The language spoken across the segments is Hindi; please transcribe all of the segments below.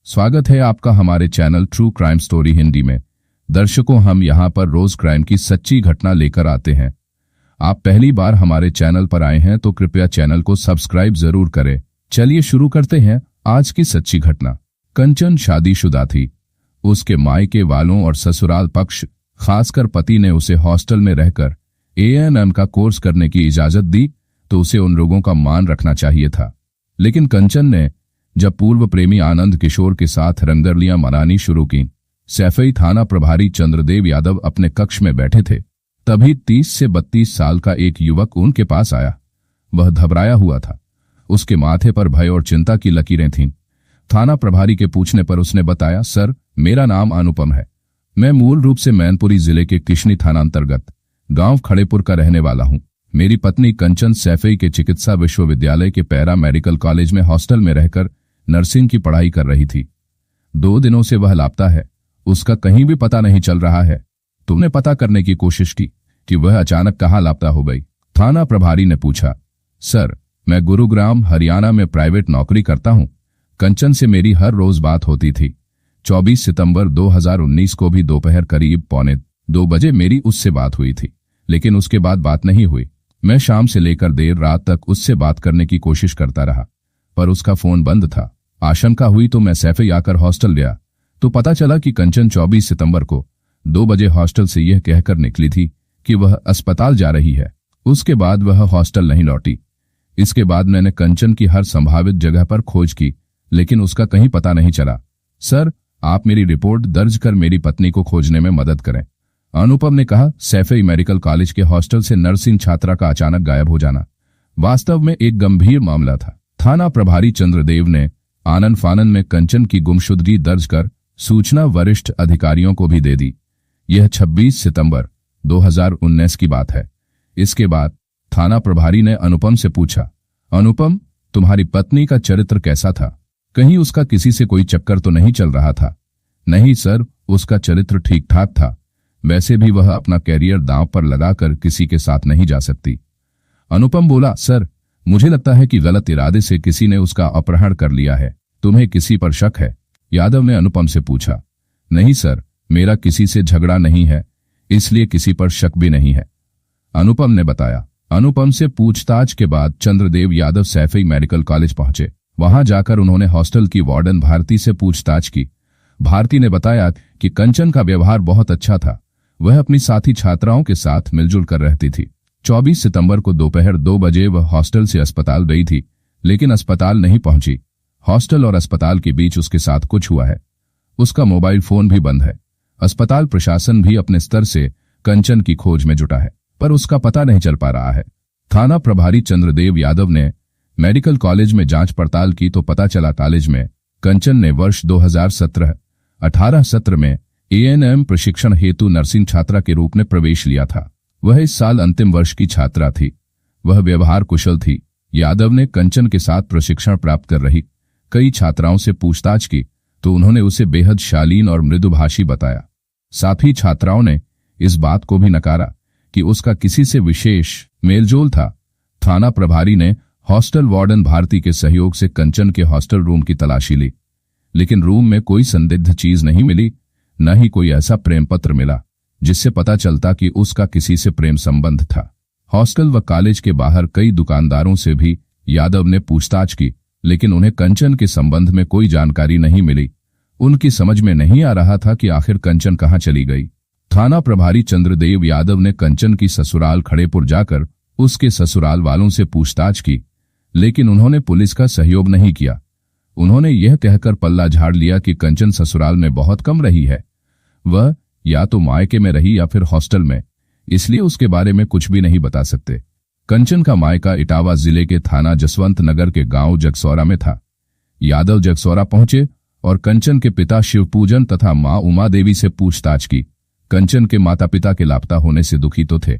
स्वागत है आपका हमारे channel true crime story Hindi में। दर्शकों, हम यहाँ पर रोज क्राइम की सच्ची घटना लेकर आते हैं। आप पहली बार हमारे चैनल पर आए हैं तो कृपया चैनल को सब्सक्राइब जरूर करें। चलिए शुरू करते हैं आज की सच्ची घटना। कंचन शादीशुदा थी। उसके मायके वालों और ससुराल पक्ष, खासकर पति ने उसे हॉस्टल में रहकर ANM का कोर्स करने की इजाजत दी तो उसे उन लोगों का मान रखना चाहिए था। लेकिन कंचन ने जब पूर्व प्रेमी आनंद किशोर के साथ रंगरलियां मनानी शुरू की, सैफई थाना प्रभारी चंद्रदेव यादव अपने कक्ष में बैठे थे, तभी 30 से 32 साल का एक युवक उनके पास आया। वह घबराया हुआ था। उसके माथे पर भय और चिंता की लकीरें थीं। थाना प्रभारी के पूछने पर उसने बताया, सर, मेरा नाम अनुपम है। मैं मूल रूप से मैनपुरी जिले के किशनी थाना अंतर्गत गांव खड़ेपुर का रहने वाला हूं। मेरी पत्नी कंचन सैफई के चिकित्सा विश्वविद्यालय के पैरा मेडिकल कॉलेज में हॉस्टल में रहकर नर्सिंग की पढ़ाई कर रही थी। 2 दिनों से वह लापता है। उसका कहीं भी पता नहीं चल रहा है। तुमने पता करने की कोशिश की कि वह अचानक कहाँ लापता हो गई? थाना प्रभारी ने पूछा। सर, मैं गुरुग्राम हरियाणा में प्राइवेट नौकरी करता हूं। कंचन से मेरी हर रोज बात होती थी। 24 सितंबर 2019 को भी दोपहर करीब 1:45 बजे मेरी उससे बात हुई थी, लेकिन उसके बाद बात नहीं हुई। मैं शाम से लेकर देर रात तक उससे बात करने की कोशिश करता रहा, पर उसका फोन बंद था। आशंका हुई तो मैं सैफई आकर हॉस्टल गया तो पता चला कि कंचन 24 सितंबर को 2 बजे हॉस्टल से यह कहकर निकली थी कि वह अस्पताल जा रही है। उसके बाद वह हॉस्टल नहीं लौटी। इसके बाद मैंने कंचन की हर संभावित जगह पर खोज की, लेकिन उसका कहीं पता नहीं चला। सर, आप मेरी रिपोर्ट दर्ज कर मेरी पत्नी को खोजने में मदद करें। अनुपम ने कहा। सैफई मेडिकल कॉलेज के हॉस्टल से नर्सिंग छात्रा का अचानक गायब हो जाना वास्तव में एक गंभीर मामला था। थाना प्रभारी चंद्रदेव ने आनन फानन में कंचन की गुमशुदगी दर्ज कर सूचना वरिष्ठ अधिकारियों को भी दे दी। यह 26 सितंबर 2019 की बात है। इसके बाद थाना प्रभारी ने अनुपम से पूछा, अनुपम, तुम्हारी पत्नी का चरित्र कैसा था? कहीं उसका किसी से कोई चक्कर तो नहीं चल रहा था? नहीं सर, उसका चरित्र ठीक ठाक था। वैसे भी वह अपना कैरियर दांव पर लगाकर किसी के साथ नहीं जा सकती। अनुपम बोला, सर, मुझे लगता है कि गलत इरादे से किसी ने उसका अपहरण कर लिया है। तुम्हें किसी पर शक है? यादव ने अनुपम से पूछा। नहीं सर, मेरा किसी से झगड़ा नहीं है, इसलिए किसी पर शक भी नहीं है, अनुपम ने बताया। अनुपम से पूछताछ के बाद चंद्रदेव यादव सैफई मेडिकल कॉलेज पहुंचे। वहां जाकर उन्होंने हॉस्टल की वार्डन भारती से पूछताछ की। भारती ने बताया कि कंचन का व्यवहार बहुत अच्छा था। वह अपनी साथी छात्राओं के साथ मिलजुल कर रहती थी। 24 सितंबर को दोपहर 2 बजे वह हॉस्टल से अस्पताल गई थी, लेकिन अस्पताल नहीं पहुंची। हॉस्टल और अस्पताल के बीच उसके साथ कुछ हुआ है। उसका मोबाइल फोन भी बंद है। अस्पताल प्रशासन भी अपने स्तर से कंचन की खोज में जुटा है, पर उसका पता नहीं चल पा रहा है। थाना प्रभारी चंद्रदेव यादव ने मेडिकल कॉलेज में जांच पड़ताल की तो पता चला कॉलेज में कंचन ने वर्ष 2017-18 सत्र में ANM प्रशिक्षण हेतु नर्सिंग छात्रा के रूप में प्रवेश लिया था। वह इस साल अंतिम वर्ष की छात्रा थी। वह व्यवहार कुशल थी। यादव ने कंचन के साथ प्रशिक्षण प्राप्त कर रही कई छात्राओं से पूछताछ की तो उन्होंने उसे बेहद शालीन और मृदुभाषी बताया। साथ ही छात्राओं ने इस बात को भी नकारा कि उसका किसी से विशेष मेलजोल था। थाना प्रभारी ने हॉस्टल वार्डन भारती के सहयोग से कंचन के हॉस्टल रूम की तलाशी ली, लेकिन रूम में कोई संदिग्ध चीज नहीं मिली। न ही कोई ऐसा प्रेम पत्र मिला जिससे पता चलता कि उसका किसी से प्रेम संबंध था। हॉस्टल व कॉलेज के बाहर कई दुकानदारों से भी यादव ने पूछताछ की, लेकिन उन्हें कंचन के संबंध में कोई जानकारी नहीं मिली। उनकी समझ में नहीं आ रहा था कि आखिर कंचन कहाँ चली गई। थाना प्रभारी चंद्रदेव यादव ने कंचन की ससुराल खड़ेपुर जाकर उसके ससुराल वालों से पूछताछ की, लेकिन उन्होंने पुलिस का सहयोग नहीं किया। उन्होंने यह कहकर पल्ला झाड़ लिया कि कंचन ससुराल में बहुत कम रही है। वह या तो मायके में रही या फिर हॉस्टल में, इसलिए उसके बारे में कुछ भी नहीं बता सकते। कंचन का मायका इटावा जिले के थाना जसवंत नगर के गांव जगसौरा में था। यादव जगसौरा पहुंचे और कंचन के पिता शिवपूजन तथा मां उमा देवी से पूछताछ की। कंचन के माता पिता के लापता होने से दुखी तो थे,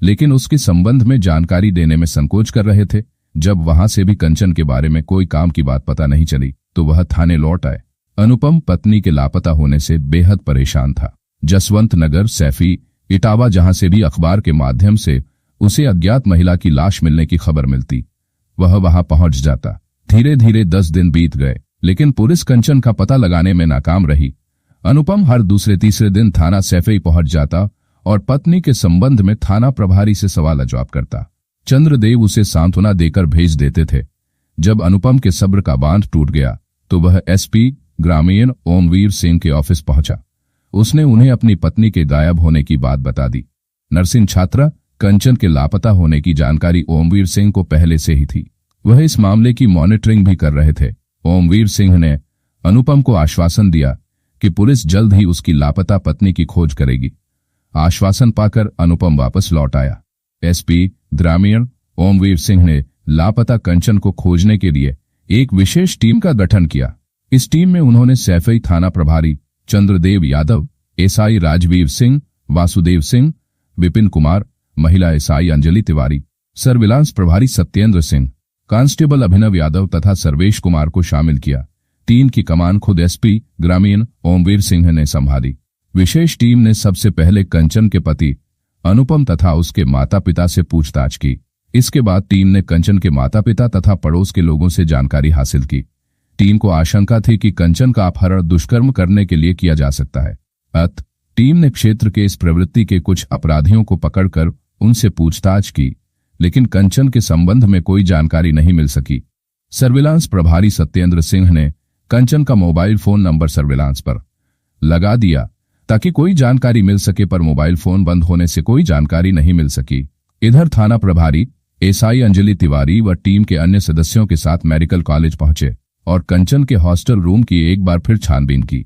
लेकिन उसके संबंध में जानकारी देने में संकोच कर रहे थे। जब वहां से भी कंचन के बारे में कोई काम की बात पता नहीं चली तो वह थाने लौट आए। अनुपम पत्नी के लापता होने से बेहद परेशान था। जसवंत नगर, सैफी, इटावा जहां से भी अखबार के माध्यम से उसे अज्ञात महिला की लाश मिलने की खबर मिलती, वह वहां पहुंच जाता। धीरे धीरे 10 दिन बीत गए। लेकिन पुलिस कंचन का पता लगाने में नाकाम रही। अनुपम हर दूसरे तीसरे दिन थाना सैफई पहुंच जाता और पत्नी के संबंध में थाना प्रभारी से सवाल जवाब करता। चंद्रदेव उसे सांत्वना देकर भेज देते थे। जब अनुपम के सब्र का बांध टूट गया तो वह एसपी ग्रामीण ओमवीर सिंह के ऑफिस पहुंचा। उसने उन्हें अपनी पत्नी के गायब होने की बात बता दी। नर्सिंग छात्रा कंचन के लापता होने की जानकारी ओमवीर सिंह को पहले से ही थी। वह इस मामले की मॉनिटरिंग भी कर रहे थे। ओमवीर सिंह ने अनुपम को आश्वासन दिया कि पुलिस जल्द ही उसकी लापता पत्नी की खोज करेगी। आश्वासन पाकर अनुपम वापस लौट आया। एसपी ग्रामीण ओमवीर सिंह ने लापता कंचन को खोजने के लिए एक विशेष टीम का गठन किया। इस टीम में उन्होंने सैफई थाना प्रभारी चंद्रदेव यादव, एसआई राजवीर सिंह, वासुदेव सिंह, विपिन कुमार, महिला एसआई अंजलि तिवारी, सर्विलांस प्रभारी सत्येंद्र सिंह, कांस्टेबल अभिनव यादव तथा सर्वेश कुमार को शामिल किया। टीम की कमान खुद एसपी ग्रामीण ओमवीर सिंह ने संभाली। विशेष टीम ने सबसे पहले कंचन के पति अनुपम तथा उसके माता पिता से पूछताछ की। इसके बाद टीम ने कंचन के माता पिता तथा पड़ोस के लोगों से जानकारी हासिल की। टीम को आशंका थी कि कंचन का अपहरण दुष्कर्म करने के लिए किया जा सकता है। अतः टीम ने क्षेत्र के इस प्रवृत्ति के कुछ अपराधियों को पकड़कर उनसे पूछताछ की, लेकिन कंचन के संबंध में कोई जानकारी नहीं मिल सकी। सर्विलांस प्रभारी सत्येंद्र सिंह ने कंचन का मोबाइल फोन नंबर सर्विलांस पर लगा दिया ताकि कोई जानकारी मिल सके, पर मोबाइल फोन बंद होने से कोई जानकारी नहीं मिल सकी। इधर थाना प्रभारी एसआई अंजलि तिवारी व टीम के अन्य सदस्यों के साथ मेडिकल कॉलेज पहुंचे और कंचन के हॉस्टल रूम की एक बार फिर छानबीन की।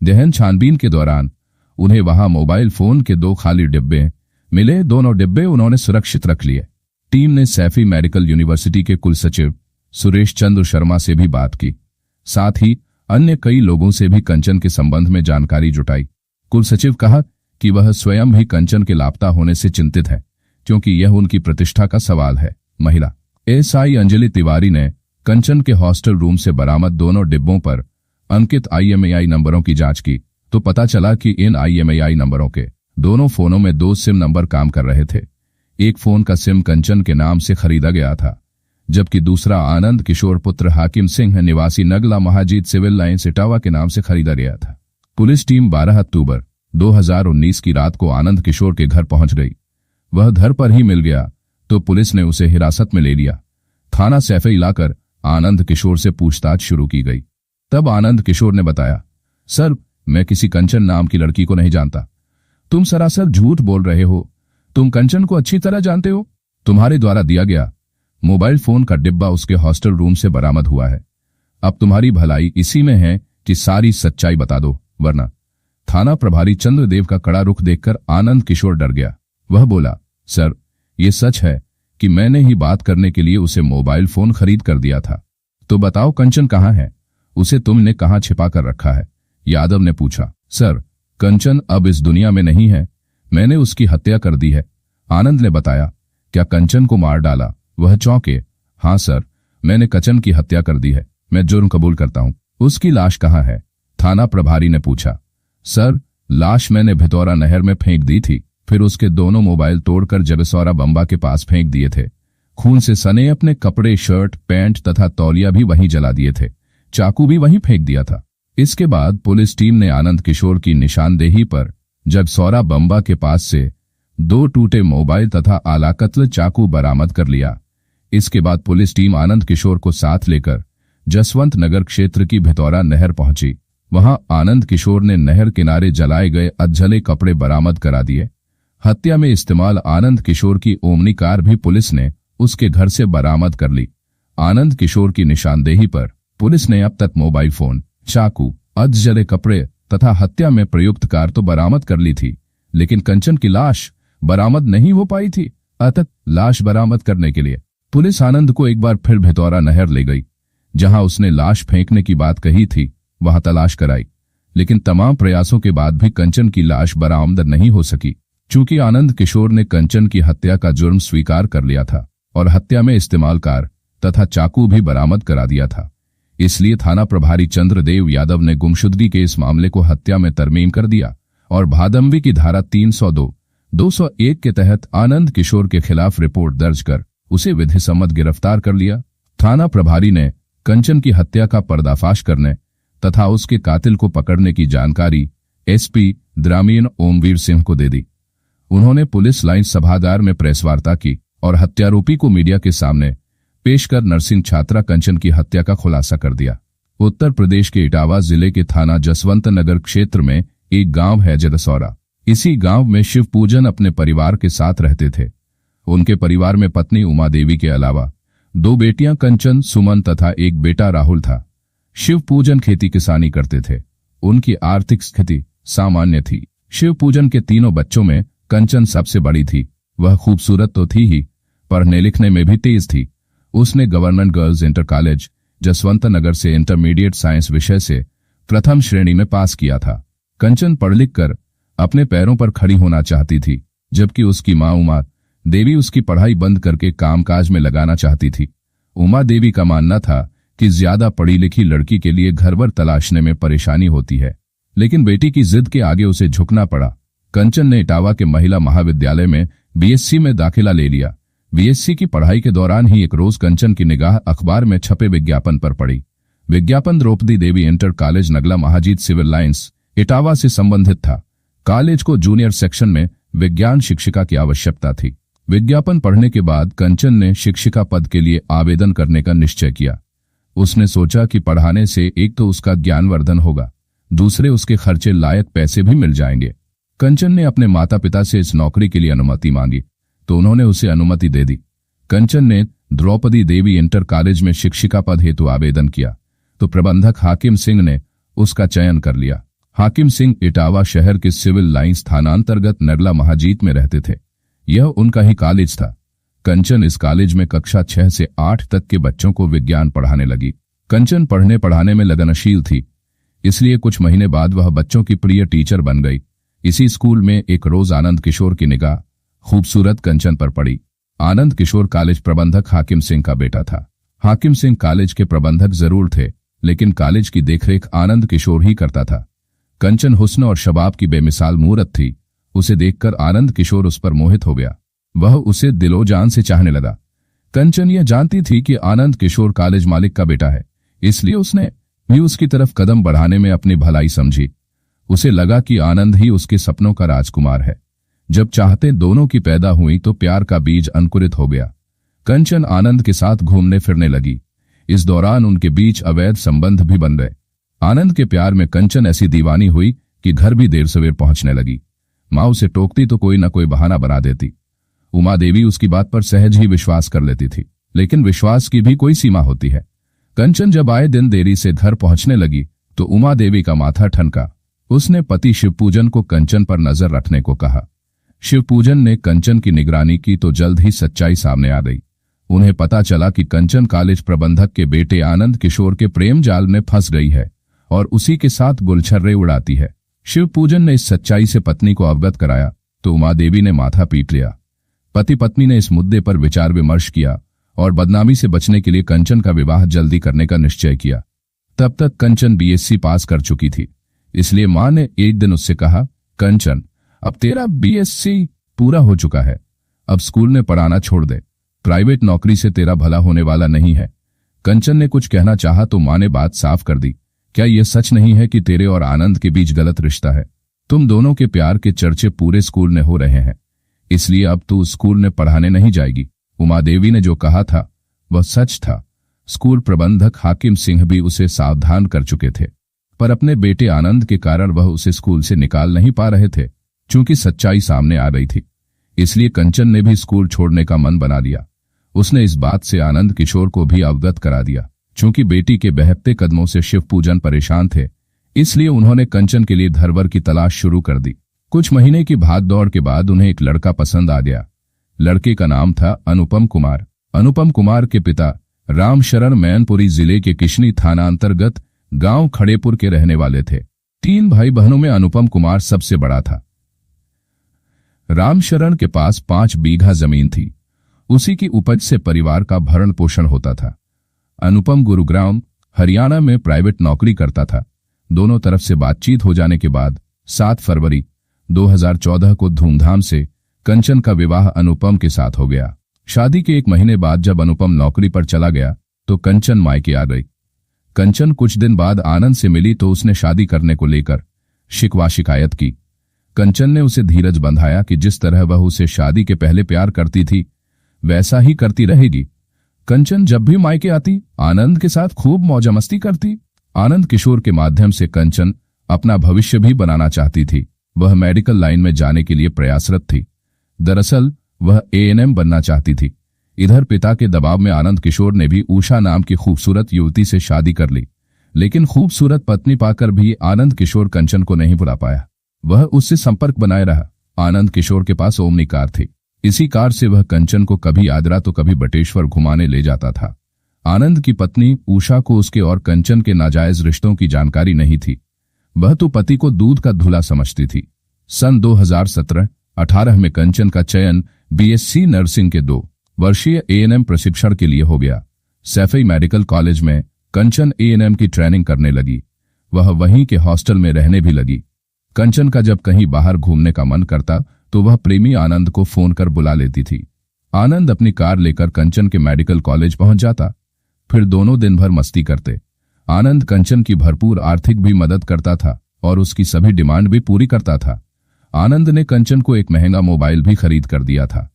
गहन छानबीन के दौरान उन्हें वहां मोबाइल फोन के 2 खाली डिब्बे मिले। दोनों डिब्बे उन्होंने सुरक्षित रख लिए। टीम ने सैफई मेडिकल यूनिवर्सिटी के कुलसचिव सुरेश चंद्र शर्मा से भी बात की। साथ ही अन्य कई लोगों से भी कंचन के संबंध में जानकारी जुटाई। कुलसचिव कहा कि वह स्वयं भी कंचन के लापता होने से चिंतित है, क्योंकि यह उनकी प्रतिष्ठा का सवाल है। महिला एसआई अंजलि तिवारी ने कंचन के हॉस्टल रूम से बरामद दोनों डिब्बों पर अंकित IMEI नंबरों की जांच की तो पता चला कि इन IMEI नंबरों के दोनों फोनों में 2 सिम नंबर काम कर रहे थे। एक फोन का सिम कंचन के नाम से खरीदा गया था, जबकि दूसरा आनंद किशोर पुत्र हाकिम सिंह निवासी नगला महाजीत सिविल लाइन्स इटावा के नाम से खरीदा गया था। पुलिस टीम 12 अक्टूबर 2019 की रात को आनंद किशोर के घर पहुंच गई। वह घर पर ही मिल गया तो पुलिस ने उसे हिरासत में ले लिया। थाना सैफई लाकर आनंद किशोर से पूछताछ शुरू की गई। तब आनंद किशोर ने बताया, सर, मैं किसी कंचन नाम की लड़की को नहीं जानता। तुम सरासर झूठ बोल रहे हो। तुम कंचन को अच्छी तरह जानते हो। तुम्हारे द्वारा दिया गया मोबाइल फोन का डिब्बा उसके हॉस्टल रूम से बरामद हुआ है। अब तुम्हारी भलाई इसी में है कि सारी सच्चाई बता दो, वरना। थाना प्रभारी चंद्रदेव का कड़ा रुख देखकर आनंद किशोर डर गया। वह बोला, सर, ये सच है कि मैंने ही बात करने के लिए उसे मोबाइल फोन खरीद कर दिया था। तो बताओ कंचन कहाँ है? उसे तुमने कहाँ छिपा कर रखा है? यादव ने पूछा। सर, कंचन अब इस दुनिया में नहीं है। मैंने उसकी हत्या कर दी है, आनंद ने बताया। क्या कंचन को मार डाला? वह चौंके। हाँ सर, मैंने कंचन की हत्या कर दी है। मैं जुर्म कबूल करता हूँ। उसकी लाश कहाँ है? थाना प्रभारी ने पूछा। सर, लाश मैंने भितौरा नहर में फेंक दी थी। फिर उसके दोनों मोबाइल तोड़कर जगसौरा बम्बा के पास फेंक दिए थे। खून से सने अपने कपड़े, शर्ट, पैंट तथा तौलिया भी वहीं जला दिए थे। चाकू भी वहीं फेंक दिया था। इसके बाद पुलिस टीम ने आनंद किशोर की निशानदेही पर जगसौरा बम्बा के पास से 2 टूटे मोबाइल तथा आलाकत्ल चाकू बरामद कर लिया। इसके बाद पुलिस टीम आनंद किशोर को साथ लेकर जसवंत नगर क्षेत्र की भितौरा नहर पहुंची। वहां आनंद किशोर ने नहर किनारे जलाए गए अधजले कपड़े बरामद करा दिए। हत्या में इस्तेमाल आनंद किशोर की ओमनी कार भी पुलिस ने उसके घर से बरामद कर ली। आनंद किशोर की निशानदेही पर पुलिस ने अब तक मोबाइल फोन, चाकू, अधजले कपड़े तथा हत्या में प्रयुक्त कार तो बरामद कर ली थी, लेकिन कंचन की लाश बरामद नहीं हो पाई थी। अतः लाश बरामद करने के लिए पुलिस आनंद को एक बार फिर भितौरा नहर ले गई। जहां उसने लाश फेंकने की बात कही थी, वहां तलाश कराई, लेकिन तमाम प्रयासों के बाद भी कंचन की लाश बरामद नहीं हो सकी। चूंकि आनंद किशोर ने कंचन की हत्या का जुर्म स्वीकार कर लिया था और हत्या में इस्तेमाल कार तथा चाकू भी बरामद करा दिया था, इसलिए थाना प्रभारी चंद्रदेव यादव ने गुमशुदगी के इस मामले को हत्या में तरमीम कर दिया और भादंवी की धारा 302, 201 के तहत आनंद किशोर के खिलाफ रिपोर्ट दर्ज कर उसे विधिसम्मत गिरफ्तार कर लिया। थाना प्रभारी ने कंचन की हत्या का पर्दाफाश करने तथा उसके कातिल को पकड़ने की जानकारी एसपी ग्रामीण ओमवीर सिंह को दे दी। उन्होंने पुलिस लाइन सभागार में प्रेस वार्ता की और हत्यारोपी को मीडिया के सामने पेश कर नर्सिंग छात्रा कंचन की हत्या का खुलासा कर दिया। उत्तर प्रदेश के इटावा जिले के थाना जसवंत नगर क्षेत्र में एक गांव है जदसौरा। इसी गांव में शिव पूजन अपने परिवार के साथ रहते थे। उनके परिवार में पत्नी उमा देवी के अलावा 2 बेटियां कंचन, सुमन तथा एक बेटा राहुल था। शिव पूजन खेती किसानी करते थे। उनकी आर्थिक स्थिति सामान्य थी। शिव पूजन के 3 बच्चों में कंचन सबसे बड़ी थी। वह खूबसूरत तो थी ही, पढ़ने लिखने में भी तेज थी। उसने government girls inter college Jaswant Nagar से इंटरमीडिएट साइंस विषय से प्रथम श्रेणी में पास किया था। कंचन पढ़ लिख कर अपने पैरों पर खड़ी होना चाहती थी, जबकि उसकी मां उमा देवी उसकी पढ़ाई बंद करके कामकाज में लगाना चाहती थी। उमा देवी का मानना था कि ज्यादा पढ़ी लिखी लड़की के लिए घरवर तलाशने में परेशानी होती है, लेकिन बेटी की जिद के आगे उसे झुकना पड़ा। कंचन ने इटावा के महिला महाविद्यालय में बीएससी में दाखिला ले लिया। बीएससी की पढ़ाई के दौरान ही एक रोज कंचन की निगाह अखबार में छपे विज्ञापन पर पड़ी। विज्ञापन Draupadi Devi inter college Nagla Mahajit civil lines Etawah से संबंधित था। कॉलेज को जूनियर सेक्शन में विज्ञान शिक्षिका की आवश्यकता थी। विज्ञापन पढ़ने के बाद कंचन ने शिक्षिका पद के लिए आवेदन करने का निश्चय किया। उसने सोचा कि पढ़ाने से एक तो उसका ज्ञानवर्धन होगा, दूसरे उसके खर्चे लायक पैसे भी मिल जाएंगे। कंचन ने अपने माता पिता से इस नौकरी के लिए अनुमति मांगी तो उन्होंने उसे अनुमति दे दी। कंचन ने द्रौपदी देवी इंटर कॉलेज में शिक्षिका पद हेतु आवेदन किया तो प्रबंधक हाकिम सिंह ने उसका चयन कर लिया। हाकिम सिंह इटावा शहर के सिविल लाइंस थानांतर्गत नगला महाजीत में रहते थे। यह उनका ही कॉलेज था। कंचन इस कॉलेज में कक्षा 6 से 8 तक के बच्चों को विज्ञान पढ़ाने लगी। कंचन पढ़ने पढ़ाने में लगनशील थी, इसलिए कुछ महीने बाद वह बच्चों की प्रिय टीचर बन गई। इसी स्कूल में एक रोज आनंद किशोर की निगाह खूबसूरत कंचन पर पड़ी। आनंद किशोर कॉलेज प्रबंधक हाकिम सिंह का बेटा था। हाकिम सिंह कॉलेज के प्रबंधक जरूर थे, लेकिन कॉलेज की देखरेख आनंद किशोर ही करता था। कंचन हुस्न और शबाब की बेमिसाल मूरत थी। उसे देखकर आनंद किशोर उस पर मोहित हो गया। वह उसे दिलो जान से चाहने लगा। कंचन यह जानती थी कि आनंद किशोर कॉलेज मालिक का बेटा है, इसलिए उसने भी उसकी तरफ कदम बढ़ाने में अपनी भलाई समझी। उसे लगा कि आनंद ही उसके सपनों का राजकुमार है। जब चाहते दोनों की पैदा हुई तो प्यार का बीज अंकुरित हो गया। कंचन आनंद के साथ घूमने फिरने लगी। इस दौरान उनके बीच अवैध संबंध भी बन गए। आनंद के प्यार में कंचन ऐसी दीवानी हुई कि घर भी देर सवेर पहुंचने लगी। माँ उसे टोकती तो कोई न कोई बहाना बना देती। उमा देवी उसकी बात पर सहज ही विश्वास कर लेती थी, लेकिन विश्वास की भी कोई सीमा होती है। कंचन जब आए दिन देरी से घर पहुंचने लगी तो उमा देवी का माथा ठनका। उसने पति शिवपूजन को कंचन पर नजर रखने को कहा। शिवपूजन ने कंचन की निगरानी की तो जल्द ही सच्चाई सामने आ गई। उन्हें पता चला कि कंचन कॉलेज प्रबंधक के बेटे आनंद किशोर के प्रेम जाल में फंस गई है और उसी के साथ गुलछर्रे उड़ाती है। शिवपूजन ने इस सच्चाई से पत्नी को अवगत कराया तो उमा देवी ने माथा पीट लिया। पति पत्नी ने इस मुद्दे पर विचार विमर्श किया और बदनामी से बचने के लिए कंचन का विवाह जल्दी करने का निश्चय किया। तब तक कंचन बीएससी पास कर चुकी थी, इसलिए मां ने एक दिन उससे कहा, कंचन अब तेरा बीएससी पूरा हो चुका है, अब स्कूल में पढ़ाना छोड़ दे, प्राइवेट नौकरी से तेरा भला होने वाला नहीं है। कंचन ने कुछ कहना चाहा तो मां ने बात साफ कर दी, क्या यह सच नहीं है कि तेरे और आनंद के बीच गलत रिश्ता है? तुम दोनों के प्यार के चर्चे पूरे स्कूल में हो रहे हैं, इसलिए अब तू स्कूल में पढ़ाने नहीं जाएगी। उमा देवी ने जो कहा था वह सच था। स्कूल प्रबंधक हाकिम सिंह भी उसे सावधान कर चुके थे, पर अपने बेटे आनंद के कारण वह उसे स्कूल से निकाल नहीं पा रहे थे। चूंकि सच्चाई सामने आ गई थी, इसलिए कंचन ने भी स्कूल छोड़ने का मन बना लिया। उसने इस बात से आनंद किशोर को भी अवगत करा दिया। चूंकि बेटी के बहकते कदमों से शिवपूजन परेशान थे, इसलिए उन्होंने कंचन के लिए धरवर की तलाश शुरू कर दी। कुछ महीने की भागदौड़ के बाद उन्हें एक लड़का पसंद आ गया। लड़के का नाम था अनुपम कुमार। अनुपम कुमार के पिता रामशरण मैनपुरी जिले के किशनी थाना अंतर्गत गांव खड़ेपुर के रहने वाले थे। 3 भाई बहनों में अनुपम कुमार सबसे बड़ा था। रामशरण के पास 5 बीघा जमीन थी। उसी की उपज से परिवार का भरण पोषण होता था। अनुपम गुरुग्राम हरियाणा में प्राइवेट नौकरी करता था। दोनों तरफ से बातचीत हो जाने के बाद 7 फरवरी 2014 को धूमधाम से कंचन का विवाह अनुपम के साथ हो गया। शादी के 1 महीने बाद जब अनुपम नौकरी पर चला गया तो कंचन मायके आ गई। कंचन कुछ दिन बाद आनंद से मिली तो उसने शादी करने को लेकर शिकवा शिकायत की। कंचन ने उसे धीरज बंधाया कि जिस तरह वह उसे शादी के पहले प्यार करती थी वैसा ही करती रहेगी। कंचन जब भी मायके आती आनंद के साथ खूब मौज मस्ती करती। आनंद किशोर के माध्यम से कंचन अपना भविष्य भी बनाना चाहती थी। वह मेडिकल लाइन में जाने के लिए प्रयासरत थी। दरअसल वह एएनएम बनना चाहती थी। इधर पिता के दबाव में आनंद किशोर ने भी उषा नाम की खूबसूरत युवती से शादी कर ली, लेकिन खूबसूरत पत्नी पाकर भी आनंद किशोर कंचन को नहीं भुला पाया। वह उससे संपर्क बनाए रहा। आनंद किशोर के पास ओमनी कार थी। इसी कार से वह कंचन को कभी आगरा तो कभी बटेश्वर घुमाने ले जाता था। आनंद की पत्नी उषा को उसके और कंचन के नाजायज रिश्तों की जानकारी नहीं थी। वह तो पति को दूध का धुला समझती थी। सन 2017-18 में कंचन का चयन बीएससी नर्सिंग के 2 वर्षीय एएनएम प्रशिक्षण के लिए हो गया। सैफई मेडिकल कॉलेज में कंचन एएनएम की ट्रेनिंग करने लगी। वह वहीं के हॉस्टल में रहने भी लगी। कंचन का जब कहीं बाहर घूमने का मन करता तो वह प्रेमी आनंद को फोन कर बुला लेती थी। आनंद अपनी कार लेकर कंचन के मेडिकल कॉलेज पहुंच जाता। फिर दोनों दिन भर मस्ती करते। आनंद कंचन की भरपूर आर्थिक भी मदद करता था और उसकी सभी डिमांड भी पूरी करता था। आनंद ने कंचन को एक महंगा मोबाइल भी खरीद कर दिया था।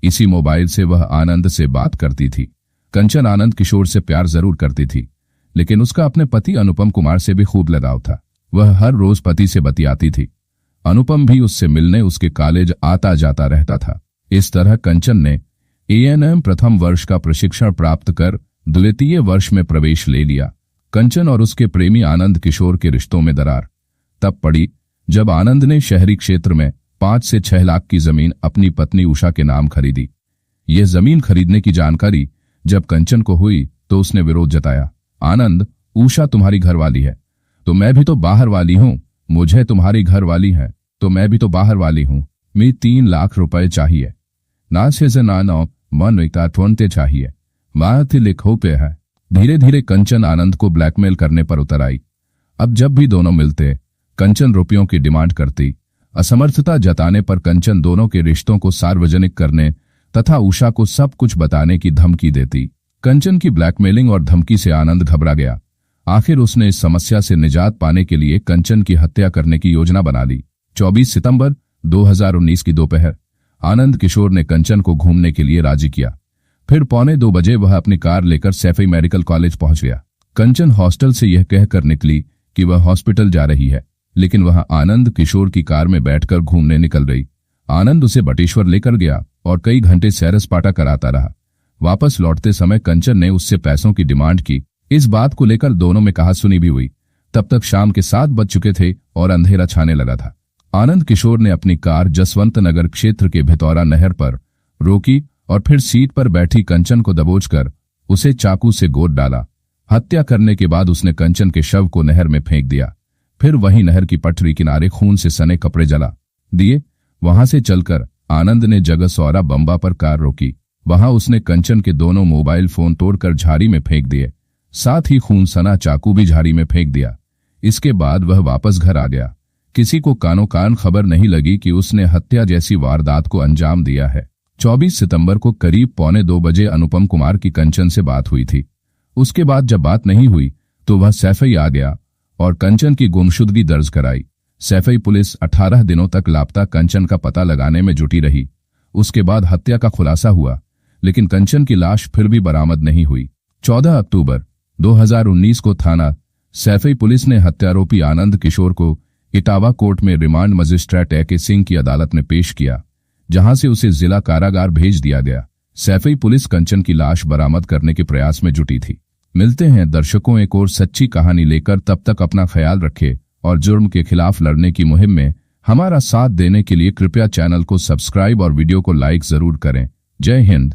इसी मोबाइल से वह आनंद से बात करती थी। कंचन आनंद किशोर से प्यार जरूर करती थी, लेकिन उसका अपने पति अनुपम कुमार से भी खूब लगाव था। वह हर रोज पति से बतियाती थी। अनुपम भी उससे मिलने उसके कॉलेज आता जाता रहता था। इस तरह कंचन ने एएनएम प्रथम वर्ष का प्रशिक्षण प्राप्त कर द्वितीय वर्ष में प्रवेश ले लिया। कंचन और उसके प्रेमी आनंद किशोर के रिश्तों में दरार तब पड़ी जब आनंद ने शहरी क्षेत्र में 5 से 6 लाख की जमीन अपनी पत्नी उषा के नाम खरीदी। यह जमीन खरीदने की जानकारी जब कंचन को हुई तो उसने विरोध जताया। आनंद, उषा तुम्हारी घरवाली है तो मैं भी तो बाहर वाली हूं। मुझे तुम्हारी घरवाली है तो मैं भी तो बाहर वाली हूं। मैं 3 लाख रुपए चाहिए ना से ना नौ मन इकता ठोनते चाहिए। बात लिखो पे है। धीरे धीरे कंचन आनंद को ब्लैकमेल करने पर उतर आई। अब जब भी दोनों मिलते कंचन रुपयों की डिमांड करती। असमर्थता जताने पर कंचन दोनों के रिश्तों को सार्वजनिक करने तथा उषा को सब कुछ बताने की धमकी देती। कंचन की ब्लैकमेलिंग और धमकी से आनंद घबरा गया। आखिर उसने इस समस्या से निजात पाने के लिए कंचन की हत्या करने की योजना बना ली। 24 सितंबर 2019 की दोपहर आनंद किशोर ने कंचन को घूमने के लिए राजी किया। फिर 1:45 बजे वह अपनी कार लेकर सैफई मेडिकल कॉलेज पहुंच गया। कंचन हॉस्टल से यह कहकर निकली कि वह हॉस्पिटल जा रही है, लेकिन वह आनंद किशोर की कार में बैठकर घूमने निकल रही। आनंद उसे बटेश्वर लेकर गया और कई घंटे सैर सपाटा कराता रहा। वापस लौटते समय कंचन ने उससे पैसों की डिमांड की। इस बात को लेकर दोनों में कहासुनी भी हुई। तब तक शाम के 7 बज चुके थे और अंधेरा छाने लगा था। आनंद किशोर ने अपनी कार जसवंत नगर क्षेत्र के भितौरा नहर पर रोकी और फिर सीट पर बैठी कंचन को दबोचकर उसे चाकू से गोद डाला। हत्या करने के बाद उसने कंचन के शव को नहर में फेंक दिया। फिर वहीं नहर की पटरी किनारे खून से सने कपड़े जला दिए। वहां से चलकर आनंद ने जगसौरा बंबा पर कार रोकी। वहां उसने कंचन के दोनों मोबाइल फोन तोड़कर झाड़ी में फेंक दिए। साथ ही खून सना चाकू भी झाड़ी में फेंक दिया। इसके बाद वह वापस घर आ गया। किसी को कानो कान खबर नहीं लगी कि उसने हत्या जैसी वारदात को अंजाम दिया है। 24 सितंबर को करीब 1:45 बजे अनुपम कुमार की कंचन से बात हुई थी। उसके बाद जब बात नहीं हुई तो वह सैफई आ गया और कंचन की गुमशुदगी दर्ज कराई। सैफई पुलिस 18 दिनों तक लापता कंचन का पता लगाने में जुटी रही। उसके बाद हत्या का खुलासा हुआ, लेकिन कंचन की लाश फिर भी बरामद नहीं हुई। 14 अक्टूबर 2019 को थाना सैफई पुलिस ने हत्यारोपी आनंद किशोर को इटावा कोर्ट में रिमांड मजिस्ट्रेट ए.के. सिंह की अदालत में पेश किया, जहां से उसे जिला कारागार भेज दिया गया। सैफई पुलिस कंचन की लाश बरामद करने के प्रयास में जुटी थी। मिलते हैं दर्शकों एक और सच्ची कहानी लेकर। तब तक अपना ख्याल रखें और जुर्म के खिलाफ लड़ने की मुहिम में हमारा साथ देने के लिए कृपया चैनल को सब्सक्राइब और वीडियो को लाइक जरूर करें। जय हिंद।